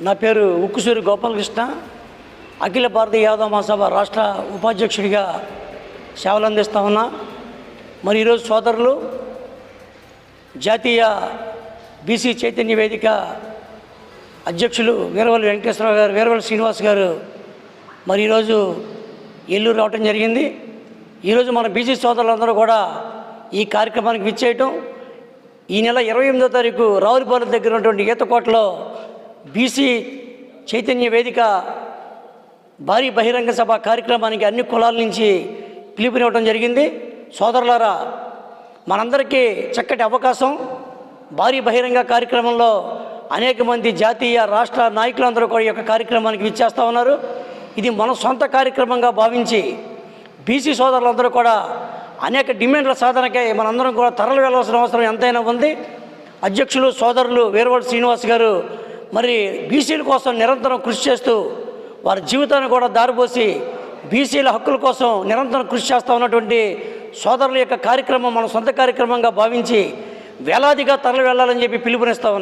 నా పేరు ఉక్కుసూరి గోపాలకృష్ణ. అఖిల భారతీయ యాదవ మహాసభ రాష్ట్ర ఉపాధ్యక్షుడిగా సేవలు అందిస్తూ ఉన్నా. మరి ఈరోజు సోదరులు జాతీయ బీసీ చైతన్య వేదిక అధ్యక్షులు వీరవల్లి వెంకటేశ్వరరావు గారు, వీరవల్లి శ్రీనివాస్ గారు మరి ఈరోజు ఏలూరు రావటం జరిగింది. ఈరోజు మన బీసీ సోదరులందరూ కూడా ఈ కార్యక్రమానికి విచ్చేయటం, ఈ నెల 28వ తారీఖు రావులపాలెం దగ్గర ఉన్నటువంటి ఈతకోటలో బీసీ చైతన్య వేదిక భారీ బహిరంగ సభ కార్యక్రమానికి అన్ని కులాల నుంచి పిలుపునివ్వడం జరిగింది. సోదరులారా, మనందరికీ చక్కటి అవకాశం. భారీ బహిరంగ కార్యక్రమంలో అనేక మంది జాతీయ రాష్ట్ర నాయకులందరూ కూడా ఈ యొక్క కార్యక్రమానికి విచ్చేస్తూ ఉన్నారు. ఇది మన సొంత కార్యక్రమంగా భావించి బీసీ సోదరులందరూ కూడా అనేక డిమాండ్ల సాధనకై మనందరం కూడా తరలి వెళ్ళాల్సిన అవసరం ఎంతైనా ఉంది. అధ్యక్షులు సోదరులు వీరవల్లి శ్రీనివాస్ గారు మరి బీసీల కోసం నిరంతరం కృషి చేస్తూ వారి జీవితాన్ని కూడా దారిపోసి బీసీల హక్కుల కోసం నిరంతరం కృషి చేస్తూ ఉన్నటువంటి సోదరుల యొక్క కార్యక్రమం మన సొంత కార్యక్రమంగా భావించి వేలాదిగా తరలి వెళ్ళాలని చెప్పి పిలుపునిస్తా ఉన్నాం.